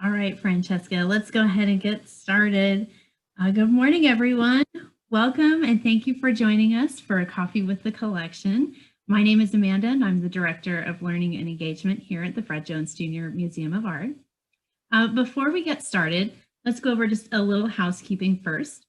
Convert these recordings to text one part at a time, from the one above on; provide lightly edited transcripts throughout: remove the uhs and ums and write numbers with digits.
All right, Francesca, let's go ahead and get started. Good morning, everyone. Welcome and thank you for joining us for a Coffee with the Collection. My name is Amanda and I'm the Director of Learning and Engagement here at the Fred Jones Jr. Museum of Art. Before we get started, let's go over just a little housekeeping first.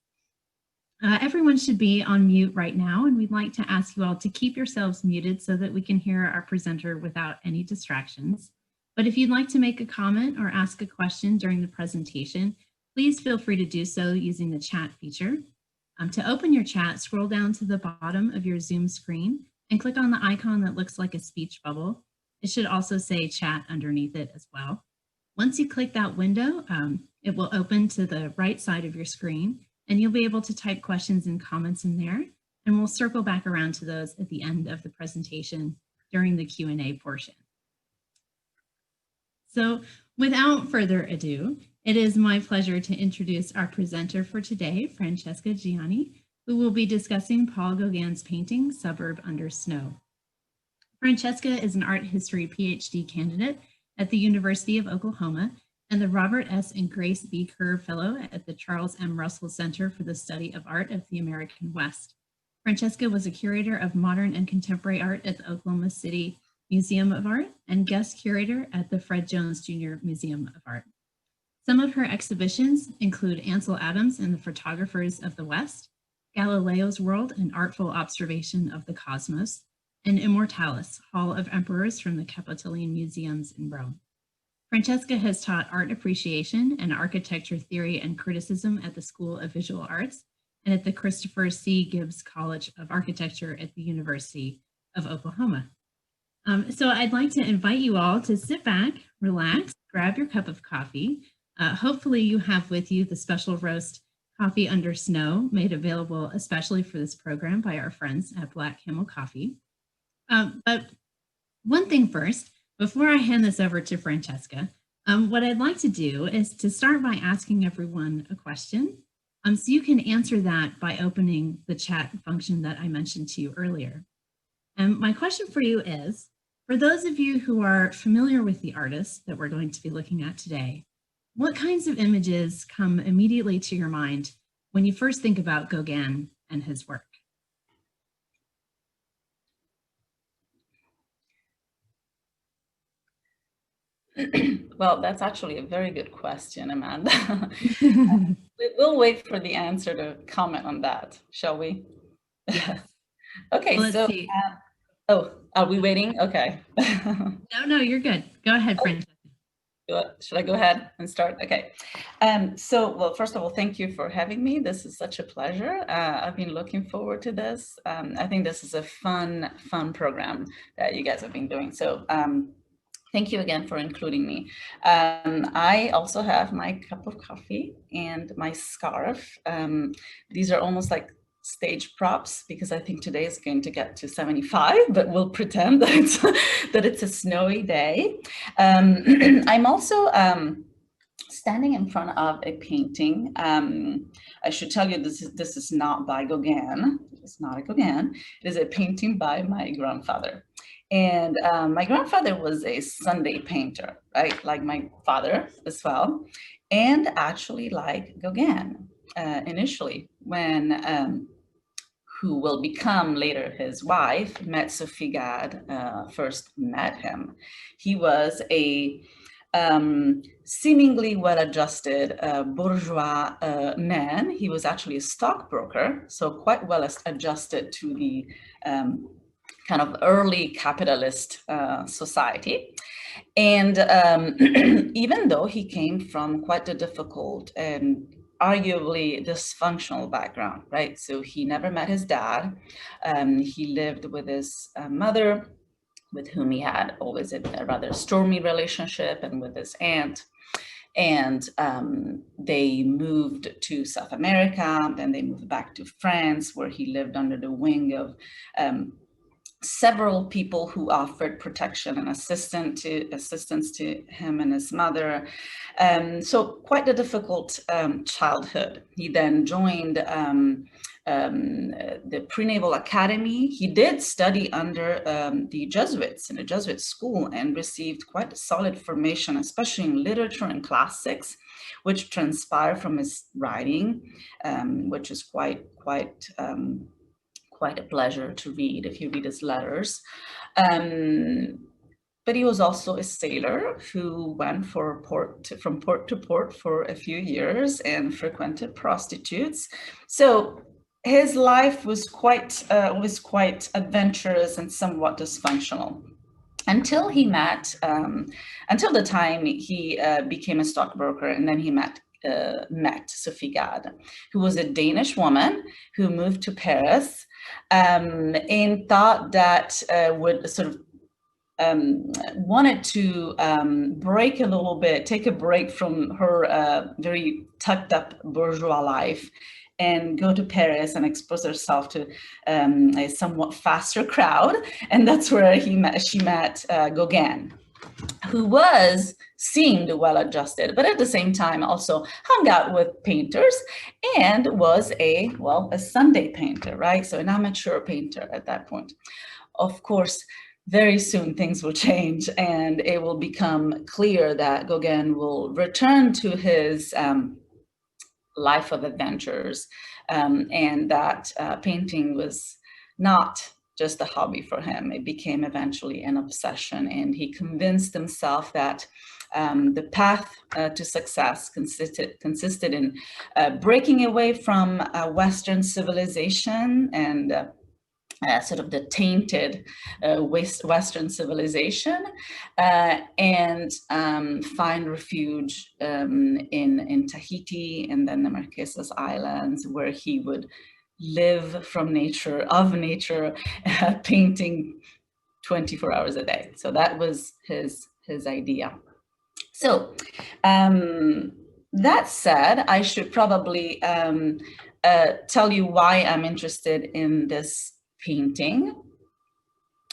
Everyone should be on mute right now, and we'd like to ask you all to keep yourselves muted so that we can hear our presenter without any distractions. But if you'd like to make a comment or ask a question during the presentation, please feel free to do so using the chat feature. To open your chat, scroll down to the bottom of your Zoom screen and click on the icon that looks like a speech bubble. It should also say chat underneath it as well. Once you click that window, it will open to the right side of your screen, and you'll be able to type questions and comments in there, and we'll circle back around to those at the end of the presentation during the Q&A portion. So without further ado, it is my pleasure to introduce our presenter for today, Francesca Giani, who will be discussing Paul Gauguin's painting, Suburb Under Snow. Francesca is an art history PhD candidate at the University of Oklahoma and the Robert S. and Grace B. Kerr Fellow at the Charles M. Russell Center for the Study of Art of the American West. Francesca was a curator of modern and contemporary art at the Oklahoma City Museum of Art and guest curator at the Fred Jones Jr. Museum of Art. Some of her exhibitions include Ansel Adams and the Photographers of the West, Galileo's World, an Artful Observation of the Cosmos, and Immortalis, Hall of Emperors from the Capitoline Museums in Rome. Francesca has taught art appreciation and architecture theory and criticism at the School of Visual Arts and at the Christopher C. Gibbs College of Architecture at the University of Oklahoma. So I'd like to invite you all to sit back, relax, grab your cup of coffee. Hopefully you have with you the special roast Coffee Under Snow made available especially for this program by our friends at Black Camel Coffee. But one thing first, before I hand this over to Francesca, what I'd like to do is to start by asking everyone a question. So you can answer that by opening the chat function that I mentioned to you earlier. And my question for you is, for those of you who are familiar with the artists that we're going to be looking at today, what kinds of images come immediately to your mind when you first think about Gauguin and his work? Well, that's actually a very good question, Amanda. We'll wait for the answer to comment on that, shall we? Yes. Okay, well, let's see. Oh, are we waiting? Okay. No, you're good. Go ahead, Francesca. Should I go ahead and start? Okay. Well, first of all, thank you for having me. This is such a pleasure. I've been looking forward to this. I think this is a fun program that you guys have been doing. So thank you again for including me. I also have my cup of coffee and my scarf. These are almost like stage props because I think today is going to get to 75, but we'll pretend that it's a snowy day. I'm also standing in front of a painting. I should tell you this is not by Gauguin. It's not a Gauguin. It is a painting by my grandfather. And my grandfather was a Sunday painter, right? Like my father as well. And actually like Gauguin initially when who will become later his wife, met Sophie Gad, first met him. He was a seemingly well-adjusted bourgeois man. He was actually a stockbroker, so quite well adjusted to the kind of early capitalist society. And even though he came from quite a difficult and arguably dysfunctional background, right? So he never met his dad. He lived with his mother, with whom he had always a rather stormy relationship, and with his aunt. And they moved to South America, then they moved back to France, where he lived under the wing of several people who offered protection and assistance to him and his mother. So quite a difficult childhood. He then joined the prenatal academy. He did study under the Jesuits in a Jesuit school and received quite a solid formation, especially in literature and classics, which transpire from his writing, which is quite a pleasure to read if you read his letters. But he was also a sailor who went from port to port for a few years and frequented prostitutes. So his life was quite adventurous and somewhat dysfunctional until he met, until the time he became a stockbroker, and then he met Sophie Gade, who was a Danish woman who moved to Paris and thought that would sort of wanted to break a little bit, take a break from her very tucked up bourgeois life and go to Paris and expose herself to a somewhat faster crowd. And that's where she met Gauguin, who seemed well-adjusted, but at the same time also hung out with painters and was a Sunday painter, right? So an amateur painter at that point. Of course, very soon things will change and it will become clear that Gauguin will return to his life of adventures, and that painting was not just a hobby for him. It became eventually an obsession, and he convinced himself that the path to success consisted in breaking away from Western civilization and sort of the tainted Western civilization, and find refuge in Tahiti and then the Marquesas Islands, where he would live from nature, painting 24 hours a day. So that was his idea. So that said, I should probably tell you why I'm interested in this painting,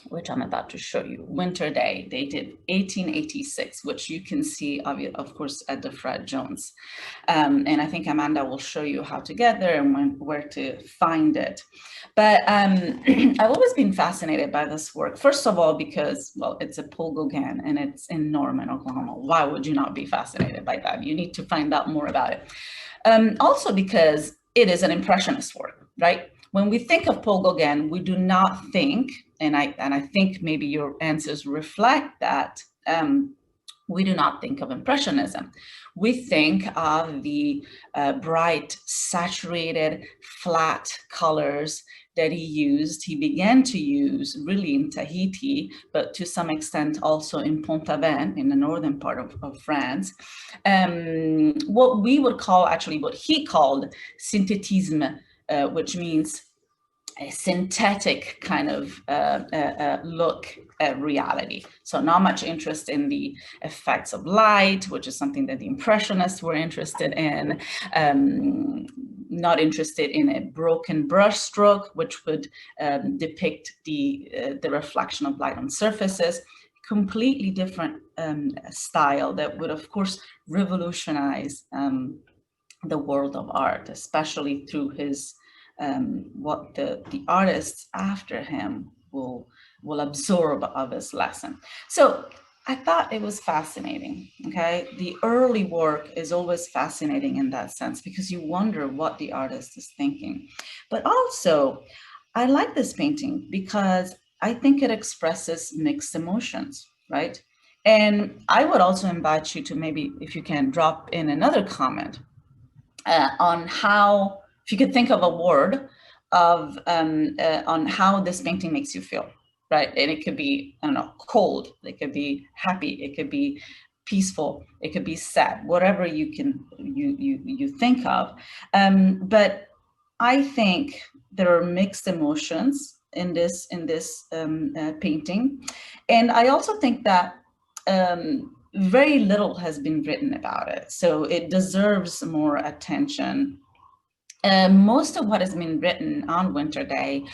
which I'm about to show you. Winter Day, dated 1886, which you can see, of course, at the Fred Jones. And I think Amanda will show you how to get there and where to find it. But I've always been fascinated by this work. First of all, because, well, it's a Paul Gauguin and it's in Norman, Oklahoma. Why would you not be fascinated by that? You need to find out more about it. Also because it is an Impressionist work, right? When we think of Paul Gauguin, we do not think, and I think maybe your answers reflect that, we do not think of Impressionism. We think of the bright, saturated, flat colors that he began to use really in Tahiti, but to some extent also in Pont-Aven, in the northern part of France. What we would call, actually what he called synthetisme, which means a synthetic kind of look at reality. So not much interest in the effects of light, which is something that the Impressionists were interested in. Not interested in a broken brushstroke, which would depict the reflection of light on surfaces. Completely different style that would, of course, revolutionize the world of art, especially through his what the artists after him will absorb of his lesson. So I thought it was fascinating, okay? The early work is always fascinating in that sense because you wonder what the artist is thinking. But also, I like this painting because I think it expresses mixed emotions, right? And I would also invite you to maybe, if you can, drop in another comment on how, if you could think of a word of on how this painting makes you feel, right? And it could be, I don't know, cold, it could be happy, it could be peaceful, it could be sad, whatever you can you think of. But I think there are mixed emotions in this painting, and I also think that very little has been written about it, so it deserves more attention. Most of what has been written on Winter Day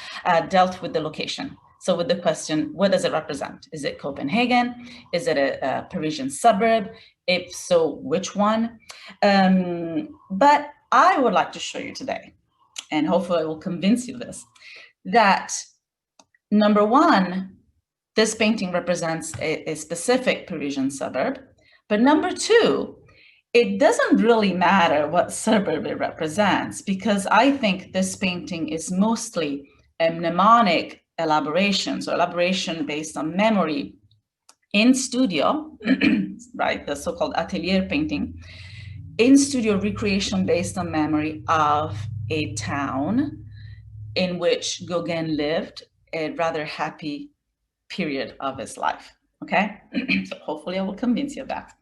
dealt with the location. So with the question, what does it represent? Is it Copenhagen? Is it a Parisian suburb? If so, which one? But I would like to show you today and hopefully I will convince you of this, that number one, this painting represents a specific Parisian suburb, but number two, it doesn't really matter what suburb it represents, because I think this painting is mostly a mnemonic elaboration, so elaboration based on memory in studio, right, the so-called atelier painting, in studio recreation based on memory of a town in which Gauguin lived a rather happy period of his life, okay? So hopefully I will convince you of that.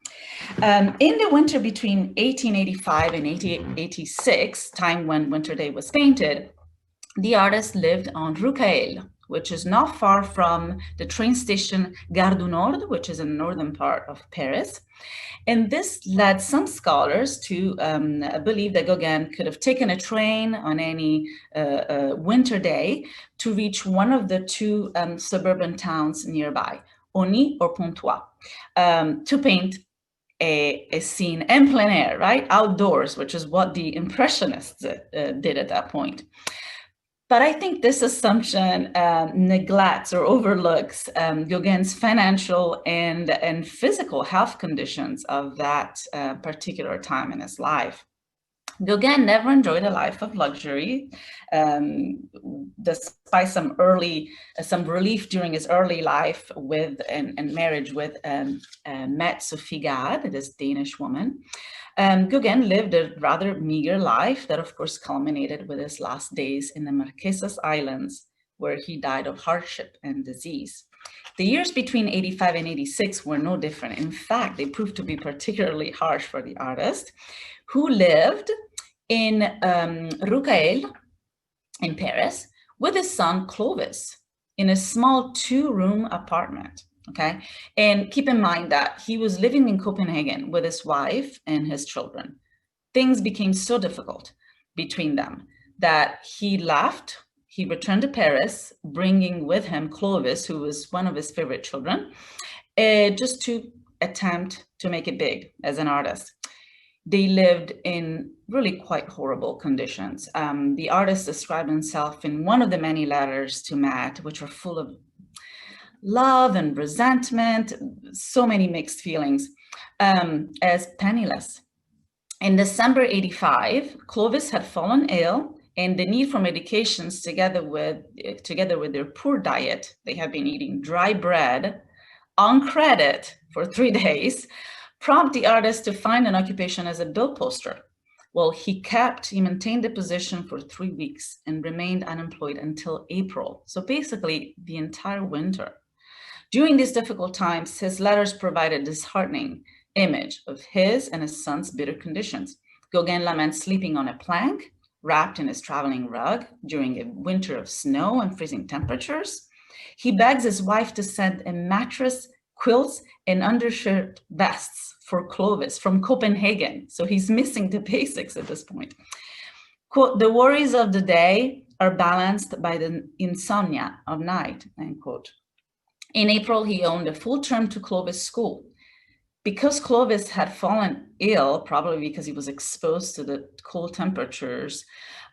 In the winter between 1885 and 1886, time when Winter Day was painted, the artist lived on Rue Caël, which is not far from the train station Gare du Nord, which is in the northern part of Paris. And this led some scholars to believe that Gauguin could have taken a train on any winter day to reach one of the two suburban towns nearby, Ony or Pontoise, to paint a scene en plein air, right? Outdoors, which is what the Impressionists did at that point. But I think this assumption neglects or overlooks Gauguin's financial and physical health conditions of that particular time in his life. Gauguin never enjoyed a life of luxury, despite some relief during his early life with and marriage with Mette Sophie Gade, this Danish woman. Gauguin lived a rather meager life that, of course, culminated with his last days in the Marquesas Islands, where he died of hardship and disease. The years between 85 and 86 were no different. In fact, they proved to be particularly harsh for the artist, who lived in Rue Caël in Paris with his son Clovis in a small 2-room apartment. Okay, and keep in mind that he was living in Copenhagen with his wife and his children. Things became so difficult between them that he left. He returned to Paris, bringing with him Clovis, who was one of his favorite children, just to attempt to make it big as an artist. They lived in really quite horrible conditions. The artist described himself in one of the many letters to Matt, which were full of love and resentment, so many mixed feelings, as penniless. In December 85, Clovis had fallen ill, and the need for medications together with their poor diet, they had been eating dry bread on credit for 3 days, prompted the artist to find an occupation as a bill poster. Well, he maintained the position for 3 weeks and remained unemployed until April. So basically the entire winter. During these difficult times, his letters provide a disheartening image of his and his son's bitter conditions. Gauguin laments sleeping on a plank, wrapped in his traveling rug during a winter of snow and freezing temperatures. He begs his wife to send a mattress, quilts, and undershirt vests for Clovis from Copenhagen. So he's missing the basics at this point. Quote, "The worries of the day are balanced by the insomnia of night," end quote. In April, he owned a full term to Clovis school. Because Clovis had fallen ill, probably because he was exposed to the cold temperatures,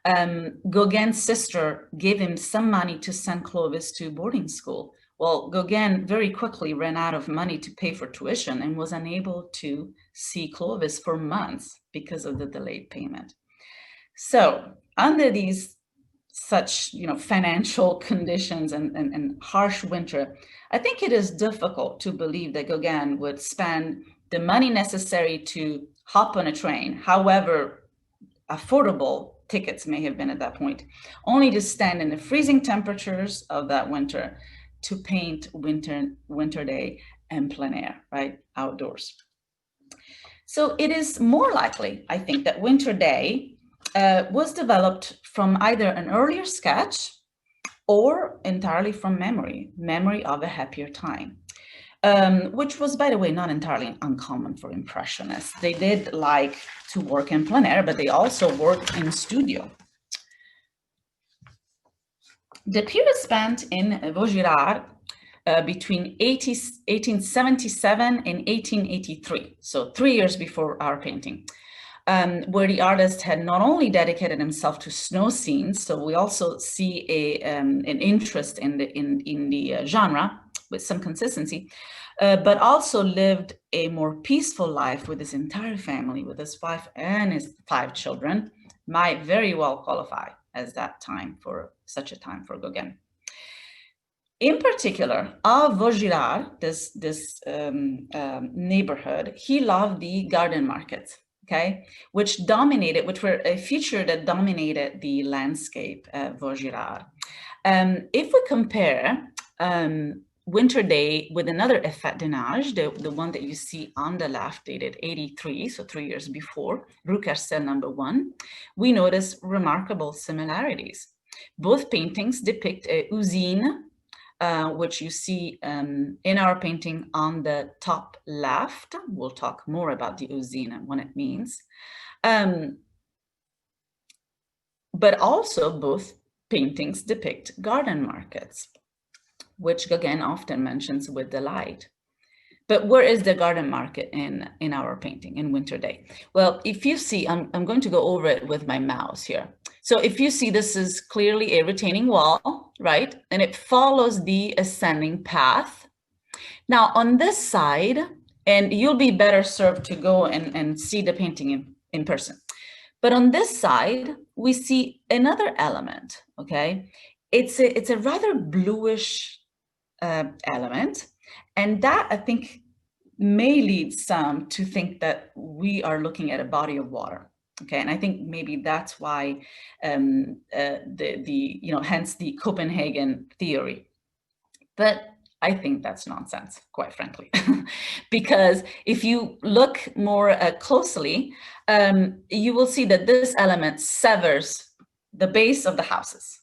Gauguin's sister gave him some money to send Clovis to boarding school. Well, Gauguin very quickly ran out of money to pay for tuition and was unable to see Clovis for months because of the delayed payment. So under these such financial conditions and harsh winter, I think it is difficult to believe that Gauguin would spend the money necessary to hop on a train, however affordable tickets may have been at that point, only to stand in the freezing temperatures of that winter to paint Winter Day en plein air, right, outdoors. So it is more likely, I think, that Winter Day was developed from either an earlier sketch or entirely from memory of a happier time, which was, by the way, not entirely uncommon for Impressionists. They did like to work in plein air, but they also worked in studio. The period spent in Vaugirard between 1877 and 1883, so 3 years before our painting, where the artist had not only dedicated himself to snow scenes, so we also see an interest in the genre with some consistency, but also lived a more peaceful life with his entire family, with his wife and his 5 children, might very well qualify as that time for such a time for Gauguin. In particular, à Vaugirard, this neighborhood, he loved the garden markets, okay, which were a feature that dominated the landscape at Vaugirard. If we compare Winter Day with another effet de neige, the one that you see on the left, dated 83, so 3 years before, Rue Carcel #1, we notice remarkable similarities. Both paintings depict a Uzine, which you see in our painting on the top left. We'll talk more about the Uzine and what it means. But also both paintings depict garden markets, which Gauguin often mentions with delight. But where is the garden market in our painting, in Winter Day? Well, if you see, I'm going to go over it with my mouse here. So if you see, this is clearly a retaining wall, right? And it follows the ascending path. Now on this side, and you'll be better served to go and see the painting in person. But on this side, we see another element, okay? It's a rather bluish element. And that, I think, may lead some to think that we are looking at a body of water. Okay, and I think maybe that's why hence the Copenhagen theory. But I think that's nonsense, quite frankly, because if you look more closely, you will see that this element severs the base of the houses.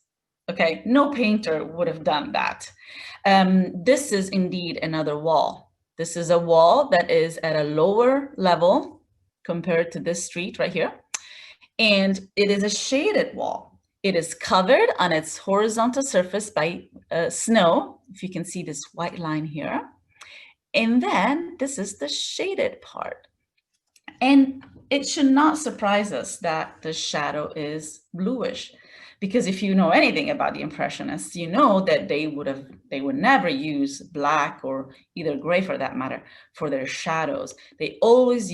Okay, no painter would have done that. This is indeed another wall. This is a wall that is at a lower level compared to this street right here. And it is a shaded wall. It is covered on its horizontal surface by snow, if you can see this white line here. And then this is the shaded part. And it should not surprise us that the shadow is bluish, because if you know anything about the Impressionists, you know that they would never use black or either gray for that matter for their shadows. They always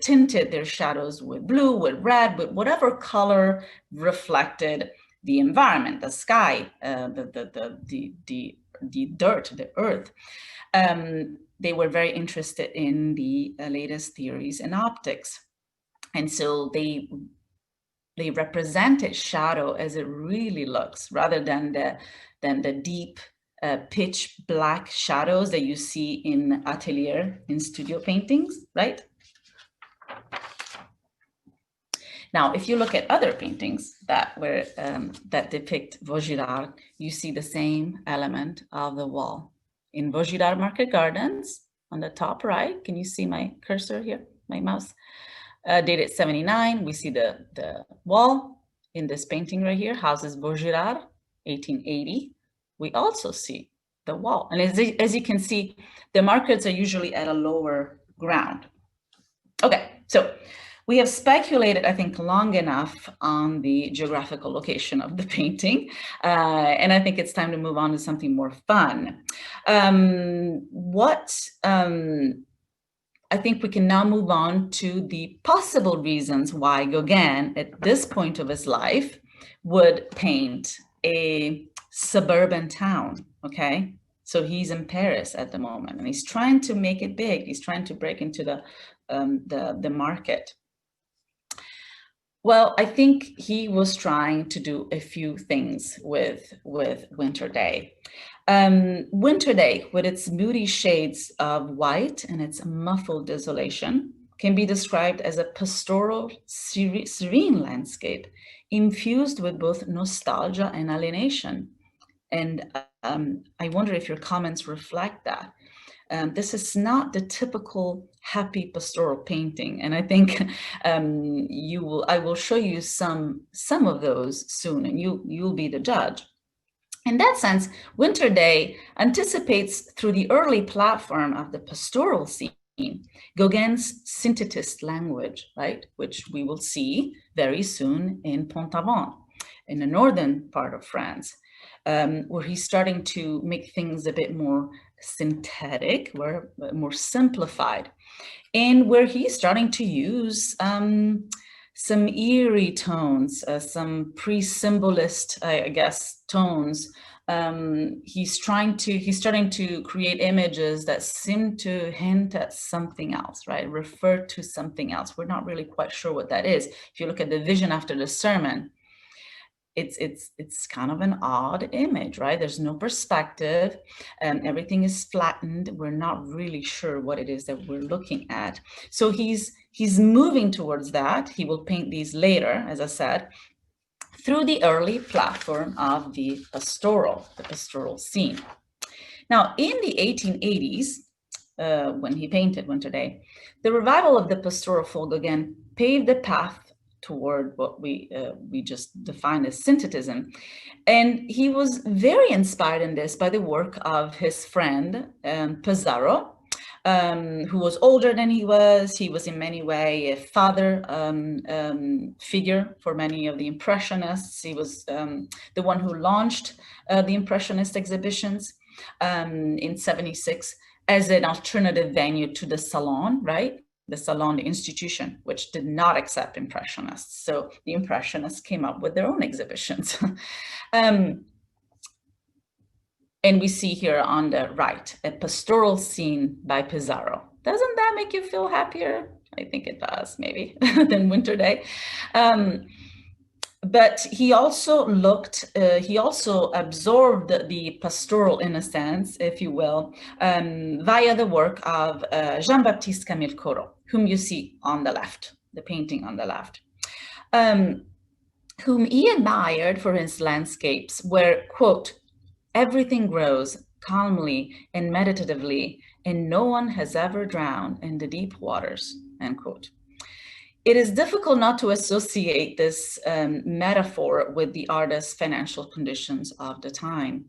tinted their shadows with blue, with red, with whatever color reflected the environment, the sky, the dirt, the earth. They were very interested in the latest theories in optics. And so they represented shadow as it really looks, rather than the deep pitch black shadows that you see in atelier, in studio paintings, right? Now, if you look at other paintings that depict Vaugirard, you see the same element of the wall. In Vaugirard Market Gardens, on the top right, can you see my cursor here, my mouse? Dated 79, we see the wall in this painting right here, Houses Vaugirard, 1880. We also see the wall. And as you can see, the markets are usually at a lower ground. Okay, so we have speculated, I think, long enough on the geographical location of the painting, and I think it's time to move on to something more fun. I think we can now move on to the possible reasons why Gauguin, at this point of his life, would paint a suburban town, okay? So he's in Paris at the moment, and he's trying to make it big. He's trying to break into the market. Well, I think he was trying to do a few things with Winter Day. Winter Day, with its moody shades of white and its muffled desolation, can be described as a pastoral, serene landscape, infused with both nostalgia and alienation. And I wonder if your comments reflect that. This is not the typical happy pastoral painting, and I think I will show you some of those soon, and you'll be the judge. In that sense, Winter Day anticipates through the early platform of the pastoral scene Gauguin's synthetist language, right, which we will see very soon in Pont-Aven, in the northern part of France, where he's starting to make things a bit more synthetic, more simplified, and where he's starting to use some eerie tones, some pre-symbolist, I guess, tones. He's starting to create images that seem to hint at something else, right? Refer to something else. We're not really quite sure what that is. If you look at the vision after the sermon, it's kind of an odd image, right? There's no perspective, and everything is flattened. We're not really sure what it is that we're looking at. So he's moving towards that. He will paint these later, as I said, through the early platform of the pastoral scene. Now, in the 1880s, when he painted Winter Day, the revival of the pastoral for Gauguin paved the path toward what we just defined as synthetism. And he was very inspired in this by the work of his friend, Pizarro, who was older than he was. He was in many ways a father figure for many of the Impressionists. He was the one who launched the Impressionist exhibitions in '76 as an alternative venue to the Salon, right? The Salon, the institution, which did not accept Impressionists. So the Impressionists came up with their own exhibitions. And we see here on the right, a pastoral scene by Pizarro. Doesn't that make you feel happier? I think it does, maybe, than Winter Day. But he also absorbed the pastoral, in a sense, if you will, via the work of Jean-Baptiste Camille Corot, whom you see on the left, the painting on the left, whom he admired for his landscapes where, quote, everything grows calmly and meditatively, and no one has ever drowned in the deep waters, end quote. It is difficult not to associate this metaphor with the artist's financial conditions of the time.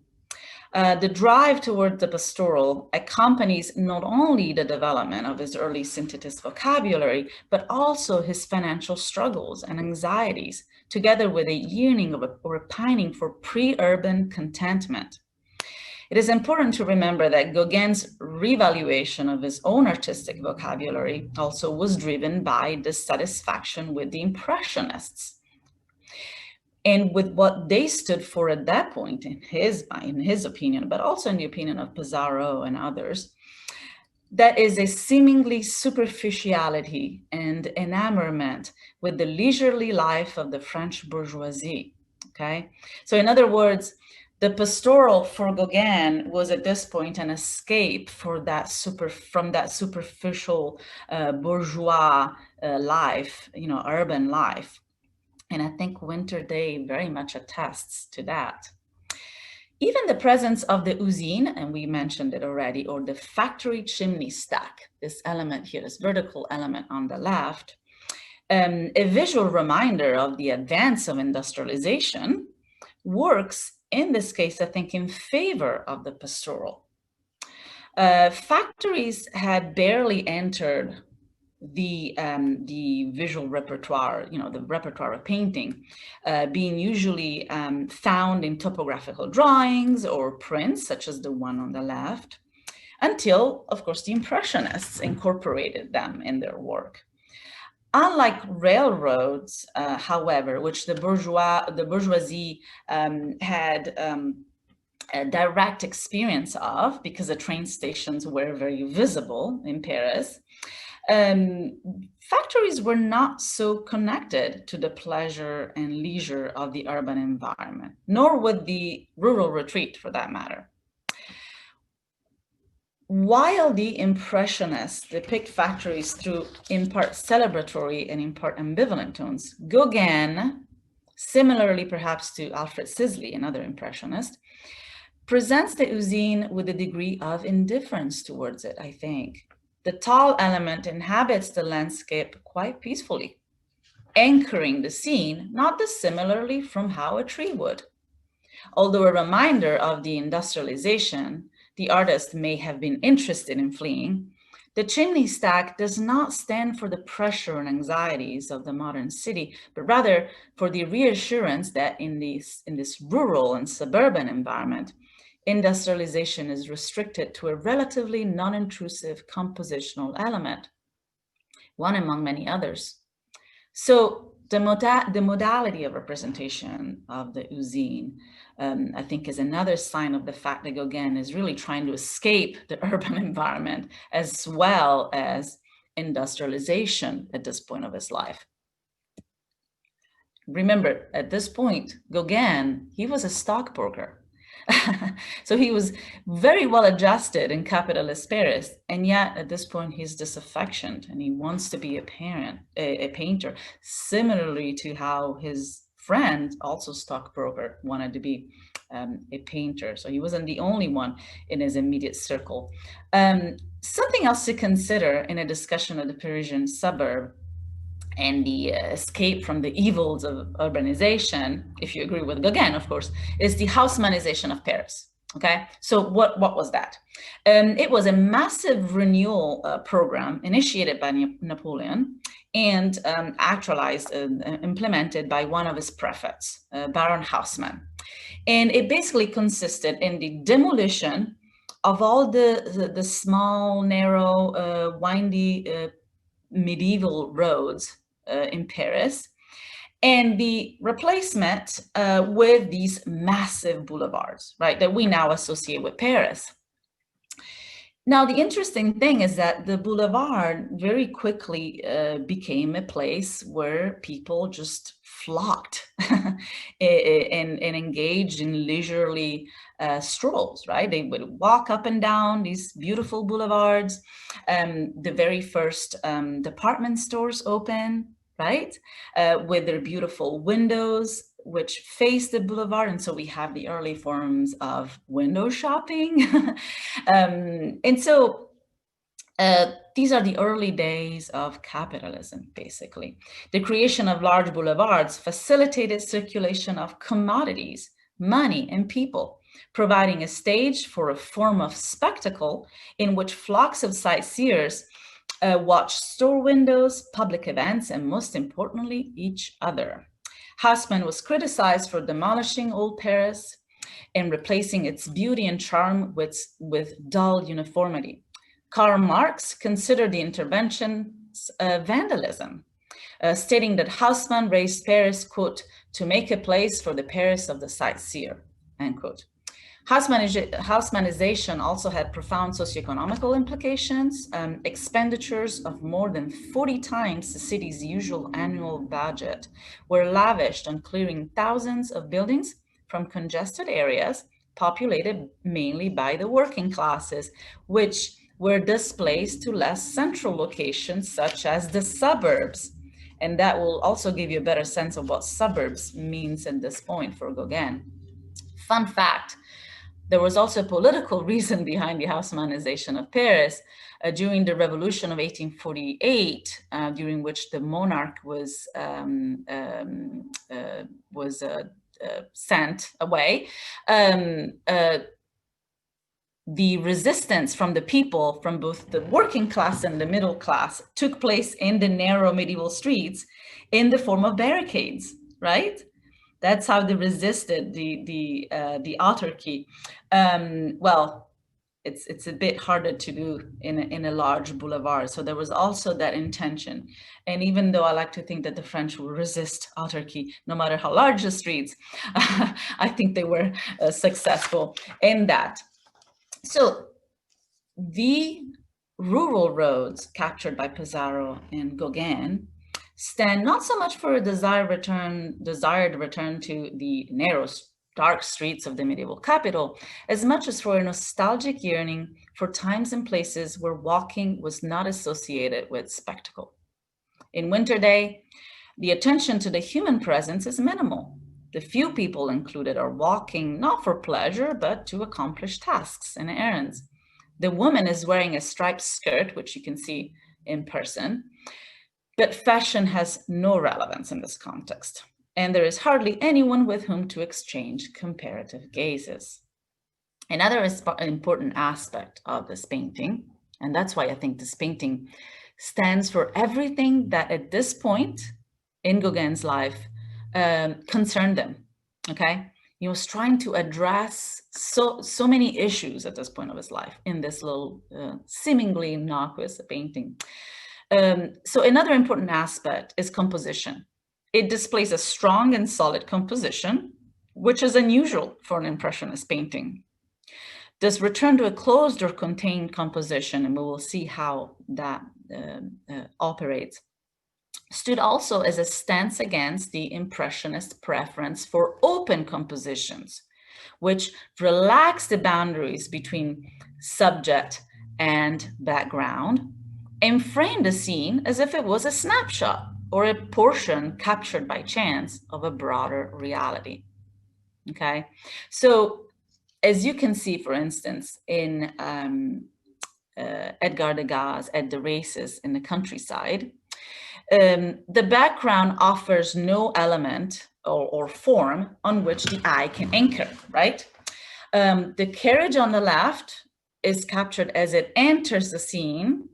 The drive toward the pastoral accompanies not only the development of his early synthetist vocabulary, but also his financial struggles and anxieties, together with a yearning or a pining for pre-urban contentment. It is important to remember that Gauguin's revaluation of his own artistic vocabulary also was driven by dissatisfaction with the Impressionists and with what they stood for at that point, in his opinion, but also in the opinion of Pizarro and others. That is a seemingly superficiality and enamorment with the leisurely life of the French bourgeoisie, okay? So in other words, the pastoral for Gauguin was at this point an escape from that superficial bourgeois life, urban life. And I think Winter Day very much attests to that. Even the presence of the Uzine, and we mentioned it already, or the factory chimney stack, this element here, this vertical element on the left, a visual reminder of the advance of industrialization, works in this case, I think, in favor of the pastoral. Factories had barely entered the visual repertoire, the repertoire of painting, being usually found in topographical drawings or prints, such as the one on the left, until, of course, the Impressionists incorporated them in their work. Unlike railroads, however, which the bourgeoisie had a direct experience of, because the train stations were very visible in Paris, factories were not so connected to the pleasure and leisure of the urban environment, nor would the rural retreat, for that matter. While the Impressionists depict factories through in part celebratory and in part ambivalent tones, Gauguin, similarly perhaps to Alfred Sisley, another Impressionist, presents the Uzine with a degree of indifference towards it, I think. The tall element inhabits the landscape quite peacefully, anchoring the scene not dissimilarly from how a tree would. Although a reminder of the industrialization the artist may have been interested in fleeing, The chimney stack does not stand for the pressure and anxieties of the modern city, but rather for the reassurance that in this rural and suburban environment, industrialization is restricted to a relatively non-intrusive compositional element, one among many others. So the modality of representation of the Uzine, I think, is another sign of the fact that Gauguin is really trying to escape the urban environment as well as industrialization at this point of his life. Remember, at this point, Gauguin, he was a stockbroker. So he was very well adjusted in capitalist Paris, and yet at this point he's disaffectioned and he wants to be a painter, similarly to how his friend, also stockbroker, wanted to be a painter. So he wasn't the only one in his immediate circle. Something else to consider in a discussion of the Parisian suburb and the escape from the evils of urbanization, if you agree with Gauguin, of course, is the Haussmannization of Paris. Okay, so what was that? It was a massive renewal program initiated by Napoleon and actualized and implemented by one of his prefects, Baron Haussmann. And it basically consisted in the demolition of all the small, narrow, windy medieval roads in Paris, and the replacement with these massive boulevards, right, that we now associate with Paris. Now, the interesting thing is that the boulevard very quickly became a place where people just flocked and engaged in leisurely strolls, right? They would walk up and down these beautiful boulevards. The very first department stores open, right? With their beautiful windows, which face the boulevard. And so we have the early forms of window shopping. And so these are the early days of capitalism, basically. The creation of large boulevards facilitated circulation of commodities, money, and people, providing a stage for a form of spectacle in which flocks of sightseers watched store windows, public events, and most importantly, each other. Haussmann was criticized for demolishing old Paris and replacing its beauty and charm with dull uniformity. Karl Marx considered the interventions vandalism, stating that Haussmann raised Paris, quote, to make a place for the Paris of the sightseer, end quote. Haussmannization also had profound socioeconomical implications. Expenditures of more than 40 times the city's usual annual budget were lavished on clearing thousands of buildings from congested areas populated mainly by the working classes, which were displaced to less central locations such as the suburbs. And that will also give you a better sense of what suburbs means at this point for Gauguin. Fun fact, there was also a political reason behind the Haussmannization of Paris. During the Revolution of 1848, during which the monarch was sent away, the resistance from the people, from both the working class and the middle class, took place in the narrow medieval streets in the form of barricades, right? That's how they resisted the autarky. Well, it's a bit harder to do in a large boulevard. So there was also that intention. And even though I like to think that the French will resist autarky, no matter how large the streets, I think they were successful in that. So the rural roads captured by Pissarro and Gauguin stand not so much for a desired return to the narrow, dark streets of the medieval capital, as much as for a nostalgic yearning for times and places where walking was not associated with spectacle. In winter day, the attention to the human presence is minimal. The few people included are walking not for pleasure, but to accomplish tasks and errands. The woman is wearing a striped skirt, which you can see in person, but fashion has no relevance in this context, and there is hardly anyone with whom to exchange comparative gazes. Another important aspect of this painting And that's why I think this painting stands for everything that at this point in Gauguin's life concerned him, okay? He was trying to address so many issues at this point of his life in this little seemingly innocuous painting. So another important aspect is composition. It displays a strong and solid composition, which is unusual for an Impressionist painting. This return to a closed or contained composition, and we will see how that operates, stood also as a stance against the Impressionist preference for open compositions, which relaxed the boundaries between subject and background and framed the scene as if it was a snapshot or a portion captured by chance of a broader reality. Okay, so as you can see, for instance, in Edgar Degas' At the Races in the Countryside, the background offers no element or form on which the eye can anchor, right? The carriage on the left is captured as it enters the scene,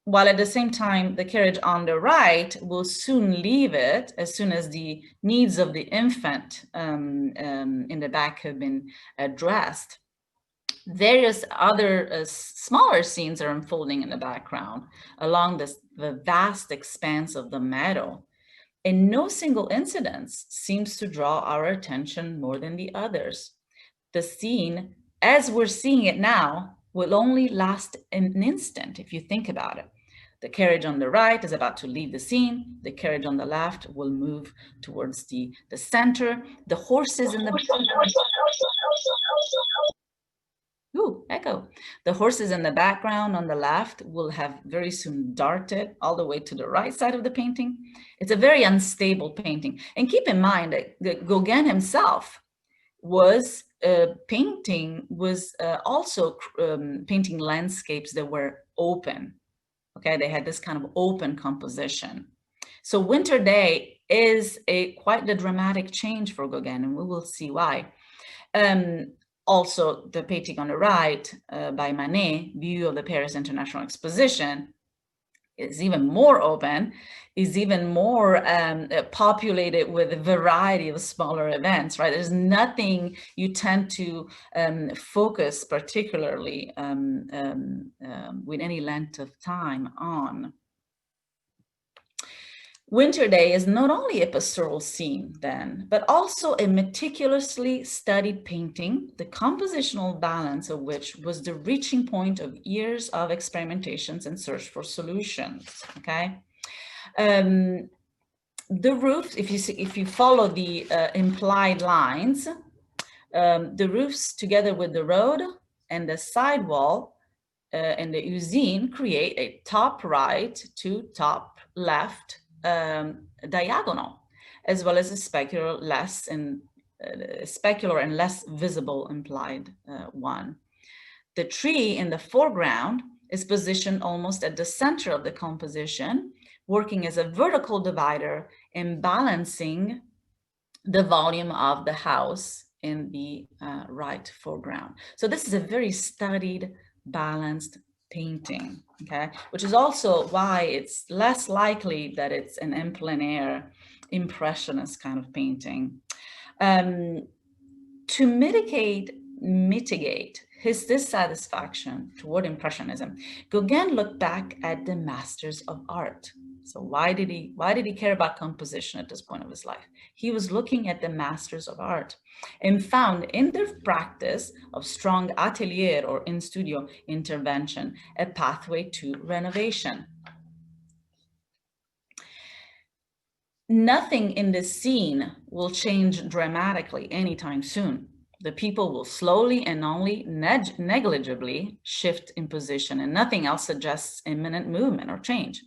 while at the same time, the carriage on the right will soon leave it as soon as the needs of the infant in the back have been addressed. Various other smaller scenes are unfolding in the background along the vast expanse of the meadow. And no single incident seems to draw our attention more than the others. The scene, as we're seeing it now, will only last an instant if you think about it. The carriage on the right is about to leave the scene. The carriage on the left will move towards the center. The horses in the echo. The horses in the background on the left will have very soon darted all the way to the right side of the painting. It's a very unstable painting. And keep in mind that Gauguin himself was also painting landscapes that were open. Okay, they had this kind of open composition. So Winter Day is quite the dramatic change for Gauguin, and we will see why. Also, the painting on the right by Manet, View of the Paris International Exposition, is even more open, is even more populated with a variety of smaller events, right? There's nothing you tend to focus particularly with any length of time on. Winter Day is not only a pastoral scene then, but also a meticulously studied painting, the compositional balance of which was the reaching point of years of experimentations and search for solutions, okay? The roofs, if you follow the implied lines, the roofs together with the road and the sidewall and the Uzine create a top right to top left diagonal, as well as a specular and less visible implied one. The tree in the foreground is positioned almost at the center of the composition, working as a vertical divider and balancing the volume of the house in the right foreground. So this is a very studied, balanced painting, okay, which is also why it's less likely that it's an en plein air Impressionist kind of painting. To mitigate his dissatisfaction toward Impressionism, Gauguin looked back at the masters of art. So why did he care about composition at this point of his life? He was looking at the masters of art and found in their practice of strong atelier or in-studio intervention a pathway to renovation. Nothing in this scene will change dramatically anytime soon. The people will slowly and only negligibly shift in position, and nothing else suggests imminent movement or change.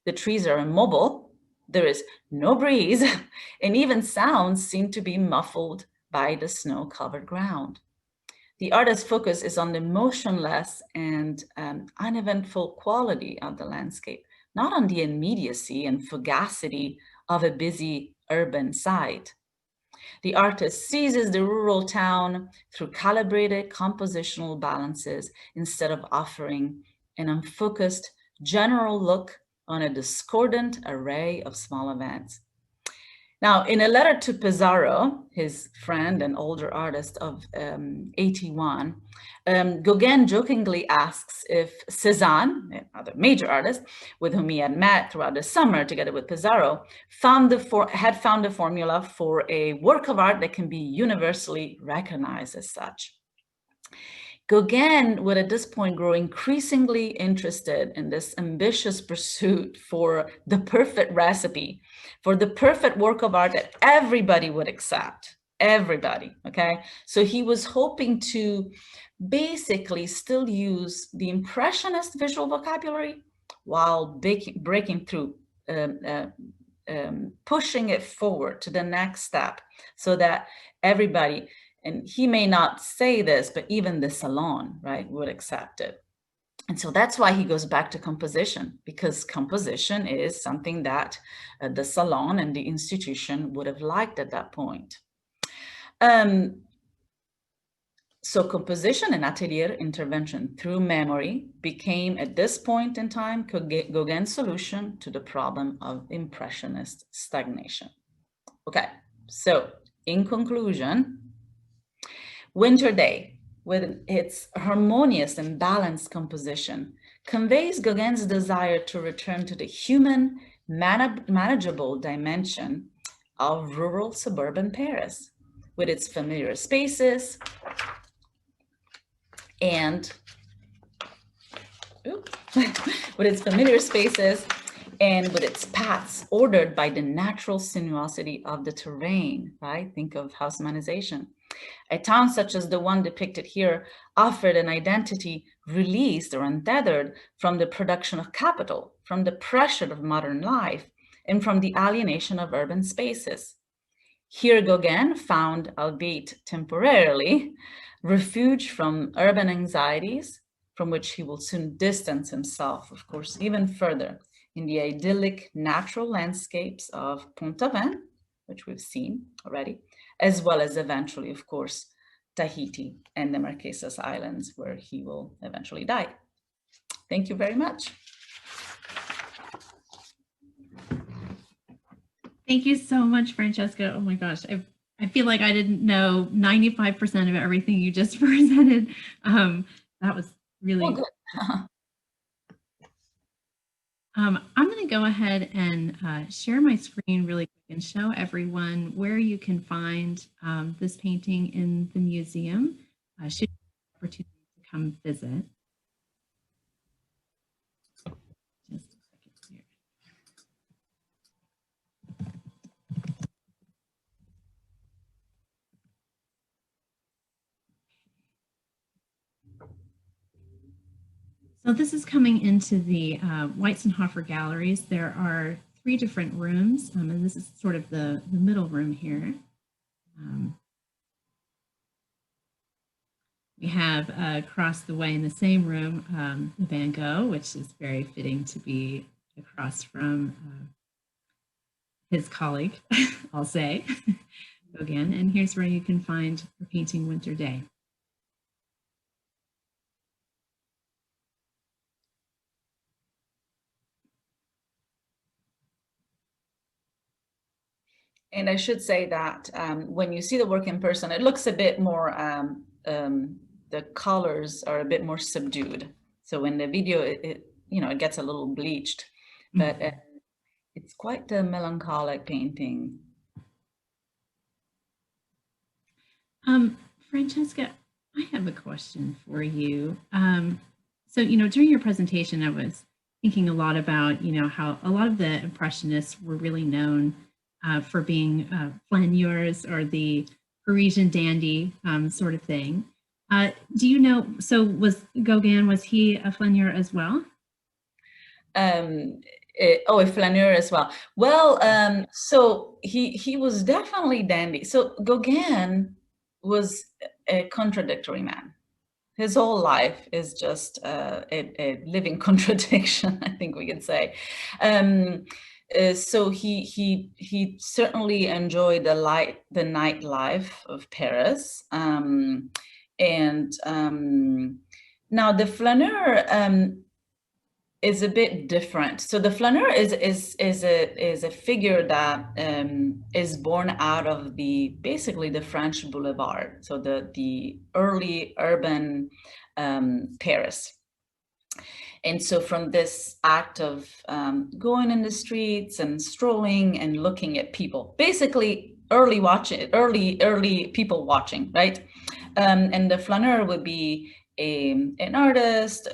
The trees are immobile, there is no breeze, and even sounds seem to be muffled by the snow-covered ground. The artist's focus is on the motionless and uneventful quality of the landscape, not on the immediacy and fugacity of a busy urban site. The artist seizes the rural town through calibrated compositional balances instead of offering an unfocused, general look on a discordant array of small events. Now, in a letter to Pizarro, his friend and older artist of 81, Gauguin jokingly asks if Cézanne, another major artist with whom he had met throughout the summer together with Pizarro, had found a formula for a work of art that can be universally recognized as such. Gauguin would at this point grow increasingly interested in this ambitious pursuit for the perfect recipe, for the perfect work of art that everybody would accept, everybody, okay? So he was hoping to basically still use the Impressionist visual vocabulary while breaking through, pushing it forward to the next step so that everybody, and he may not say this, but even the salon, right, would accept it. And so that's why he goes back to composition, because composition is something that the salon and the institution would have liked at that point. So composition and atelier intervention through memory became, at this point in time, Gauguin's solution to the problem of Impressionist stagnation. Okay, so in conclusion, Winter Day, with its harmonious and balanced composition, conveys Gauguin's desire to return to the human, manageable dimension of rural suburban Paris, with its familiar spaces and with its paths ordered by the natural sinuosity of the terrain, right? Think of Haussmannization. A town such as the one depicted here offered an identity released or untethered from the production of capital, from the pressure of modern life, and from the alienation of urban spaces. Here Gauguin found, albeit temporarily, refuge from urban anxieties, from which he will soon distance himself, of course, even further in the idyllic natural landscapes of Pont-Aven, which we've seen already, as well as eventually, of course, Tahiti and the Marquesas Islands, where he will eventually die. Thank you very much. Thank you so much, Francesca. Oh my gosh, I feel like I didn't know 95% of everything you just presented. That was really good. I'm going to go ahead and share my screen really quick and show everyone where you can find this painting in the museum. Should you have the opportunity to come visit. Just a second here. So this is coming into the Weizenhofer Galleries. There are 3 different rooms, and this is sort of the middle room here. We have across the way in the same room, Van Gogh, which is very fitting to be across from his colleague, I'll say, Gauguin. And here's where you can find the painting Winter Day. And I should say that when you see the work in person, it looks a bit more, the colors are a bit more subdued. So in the video, it gets a little bleached, but it's quite a melancholic painting. Francesca, I have a question for you. So, during your presentation, I was thinking a lot about, how a lot of the Impressionists were really known for being flaneurs or the Parisian dandy sort of thing. Do you know, so was Gauguin, was he a flaneur as well? A flaneur as well. Well, so he was definitely dandy. So Gauguin was a contradictory man. His whole life is just a living contradiction, I think we could say. So he certainly enjoyed the nightlife of Paris, now the flaneur. is a bit different. So the flaneur is a figure that is born out of basically the French Boulevard, so the early urban Paris. And so from this act of going in the streets and strolling and looking at people, basically early people watching, right? And the flaneur would be an artist,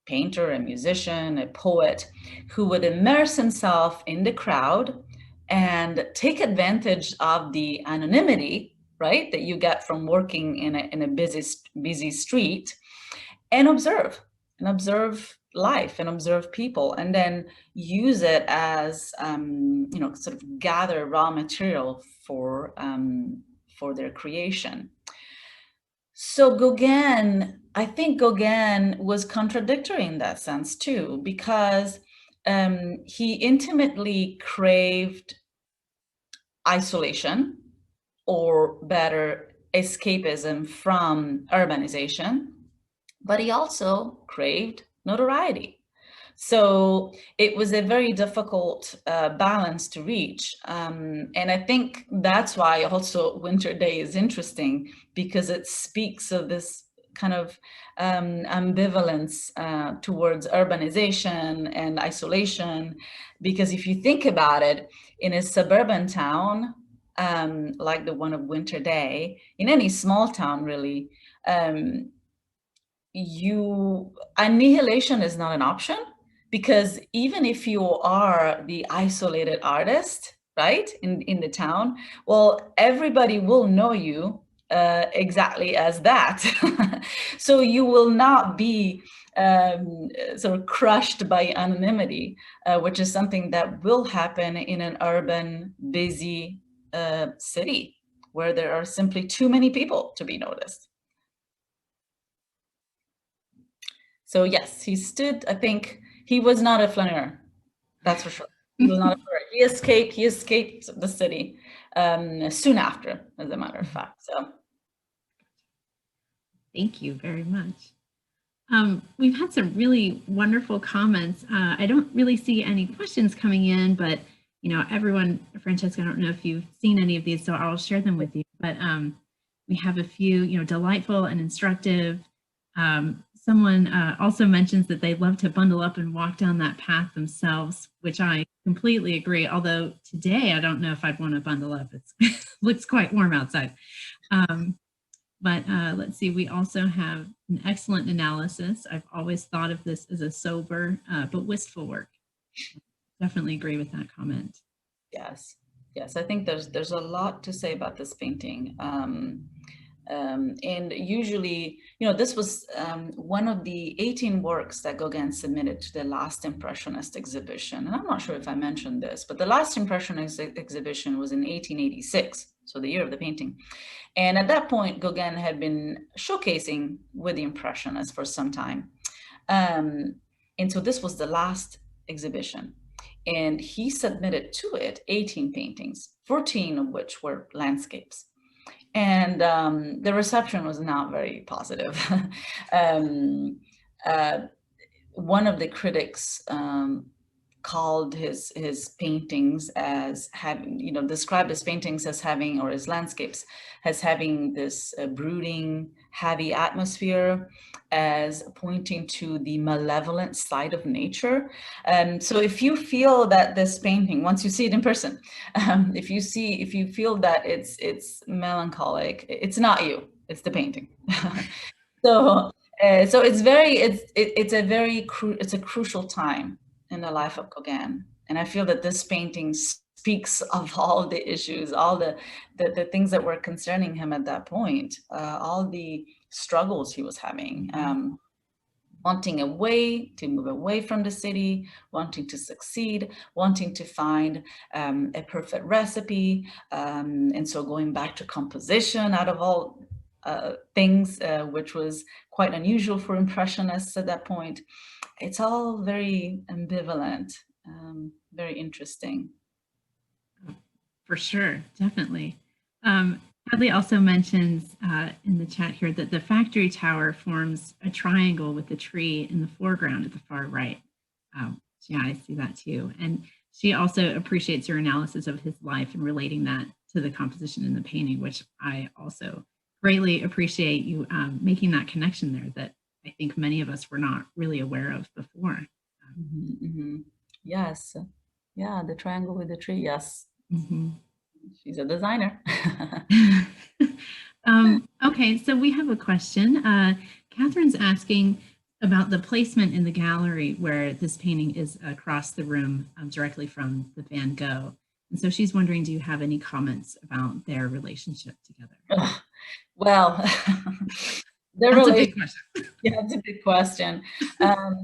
painter, a musician, a poet, who would immerse himself in the crowd and take advantage of the anonymity, right, that you get from working in a busy street, and observe life and observe people, and then use it as sort of gather raw material for their creation. So Gauguin, I think Gauguin was contradictory in that sense too, because he intimately craved isolation, or better, escapism from urbanization, but he also craved notoriety. So it was a very difficult balance to reach. And I think that's why also Winter Day is interesting, because it speaks of this kind of ambivalence towards urbanization and isolation. Because if you think about it, in a suburban town, like the one of Winter Day, in any small town really, annihilation is not an option, because even if you are the isolated artist, right, in the town, well, everybody will know you exactly as that. So you will not be sort of crushed by anonymity, which is something that will happen in an urban, busy city, where there are simply too many people to be noticed. So yes, he stood, I think he was not a flaneur, that's for sure. He was not a flaneur. He escaped the city soon after, as a matter of fact. So Thank you very much. We've had some really wonderful comments. I don't really see any questions coming in, but everyone, Francesca, I don't know if you've seen any of these, so I'll share them with you. But we have a few, delightful and instructive. Someone also mentions that they'd love to bundle up and walk down that path themselves, which I completely agree. Although today, I don't know if I'd want to bundle up. It looks quite warm outside. But let's see, we also have an excellent analysis. I've always thought of this as a sober but wistful work. Definitely agree with that comment. Yes, I think there's a lot to say about this painting. And usually, this was one of the 18 works that Gauguin submitted to the last Impressionist exhibition. And I'm not sure if I mentioned this, but the last Impressionist exhibition was in 1886, so the year of the painting. And at that point, Gauguin had been showcasing with the Impressionists for some time. And so this was the last exhibition. And he submitted to it 18 paintings, 14 of which were landscapes. And the reception was not very positive. One of the critics called his paintings as having, described his paintings as having, or his landscapes as having this brooding, heavy atmosphere, as pointing to the malevolent side of nature. So if you feel that this painting, once you see it in person, if you feel that it's melancholic, it's not you, it's the painting. So it's a crucial time in the life of Gauguin. And I feel that this painting speaks of all the issues, all the things that were concerning him at that point, all the struggles he was having, wanting a way to move away from the city, wanting to succeed, wanting to find a perfect recipe. And so going back to composition out of all things, which was quite unusual for Impressionists at that point. It's all very ambivalent, very interesting. For sure, definitely. Hadley also mentions in the chat here that the factory tower forms a triangle with the tree in the foreground at the far right. Yeah, I see that too. And she also appreciates your analysis of his life and relating that to the composition in the painting, which I also greatly appreciate you making that connection there that I think many of us were not really aware of before. Yes. Yeah, the triangle with the tree. Yes. Mm-hmm. She's a designer. Okay, so we have a question. Catherine's asking about the placement in the gallery where this painting is across the room directly from the Van Gogh. And so she's wondering, do you have any comments about their relationship together? Well, That's a big question. Yeah, it's a big question.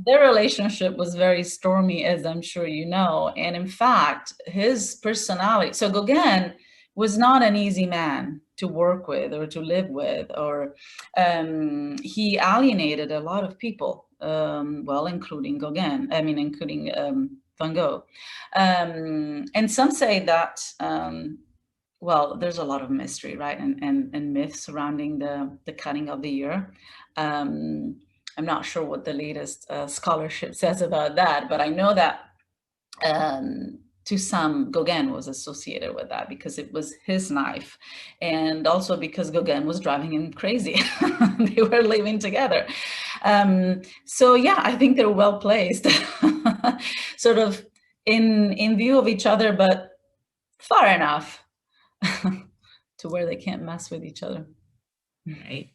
Their relationship was very stormy, as I'm sure you know. And in fact, his personality, so Gauguin was not an easy man to work with or to live with, or he alienated a lot of people, well, including Gauguin, including Van Gogh. And some say that well, there's a lot of mystery, right, and myth surrounding the cutting of the ear. I'm not sure what the latest scholarship says about that, but I know that to some, Gauguin was associated with that because it was his knife, and also because Gauguin was driving him crazy. They were living together. So yeah, I think they're well placed, sort of in view of each other, but far enough to where they can't mess with each other. Right.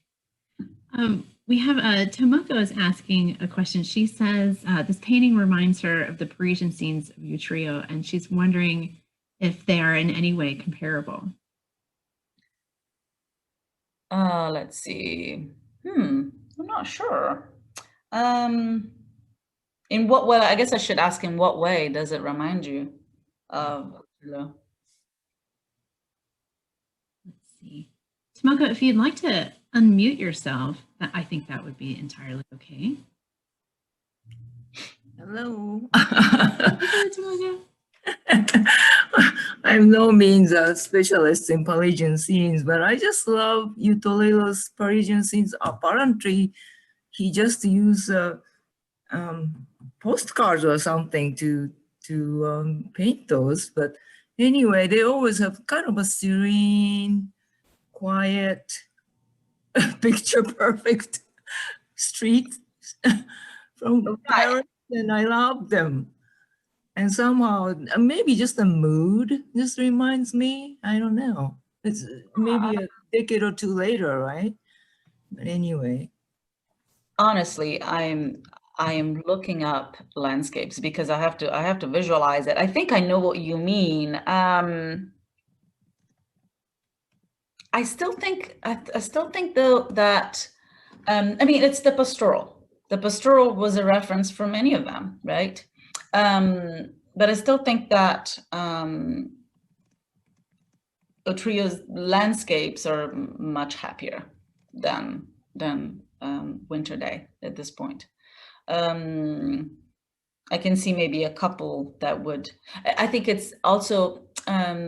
We have Tomoko is asking a question. She says this painting reminds her of the Parisian scenes of Utrio, and she's wondering if they are in any way comparable. Let's see. I'm not sure. In what way? I guess I should ask, in what way does it remind you of Utrio? Let's see. Tomoko, if you'd like to unmute yourself, I think that would be entirely okay. Hello. Tomoko. I'm no means a specialist in Parisian scenes, but I just love Utolelo's Parisian scenes. Apparently, he just used postcards or something to paint those. But anyway, they always have kind of a serene, quiet, picture perfect street from Paris, and I love them. And somehow, maybe just the mood just reminds me. I don't know. It's maybe a decade or two later, right? But anyway. Honestly, I am looking up landscapes because I have to visualize it. I think I know what you mean. I still think though that I mean, it's the Pastoral. The Pastoral was a reference for many of them, right? But I still think that Utrio's landscapes are much happier than Winter Day at this point. I can see maybe a couple that would. I think it's also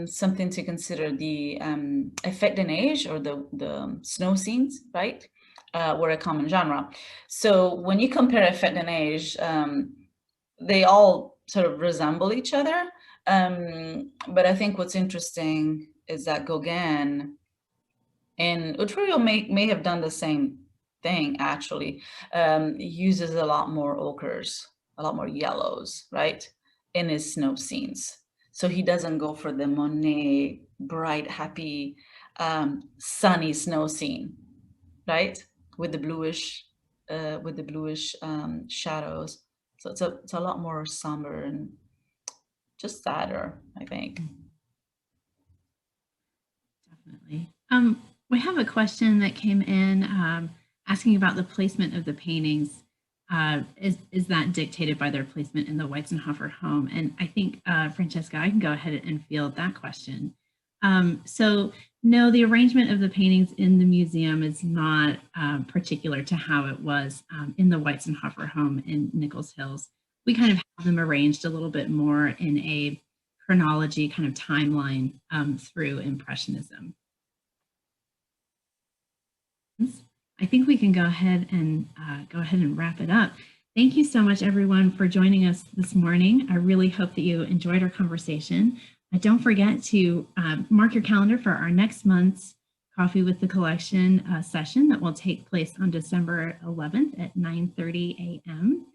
something to consider, the effet de neige, or the snow scenes, right? Were a common genre. So when you compare effet de neige, they all sort of resemble each other. But I think what's interesting is that Gauguin and Utrio may have done the same thing, actually. Uses a lot more ochres, a lot more yellows, right, in his snow scenes. So he doesn't go for the Monet bright, happy, sunny snow scene, right, with the bluish shadows. So it's a lot more somber and just sadder, I think. Definitely. We have a question that came in asking about the placement of the paintings. Is that dictated by their placement in the Weizenhofer home? And I think, Francesca, I can go ahead and field that question. So no, the arrangement of the paintings in the museum is not particular to how it was in the Weizenhofer home in Nichols Hills. We kind of have them arranged a little bit more in a chronology kind of timeline through Impressionism. I think we can go ahead and wrap it up. Thank you so much, everyone, for joining us this morning. I really hope that you enjoyed our conversation. Don't forget to mark your calendar for our next month's Coffee with the Collection session that will take place on December 11th at 9:30 a.m.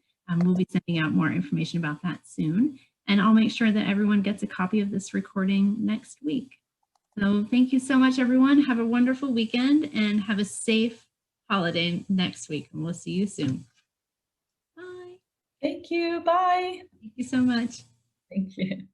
We'll be sending out more information about that soon. And I'll make sure that everyone gets a copy of this recording next week. So thank you so much, everyone. Have a wonderful weekend and have a safe holiday next week. And we'll see you soon. Bye. Thank you. Bye. Thank you so much. Thank you.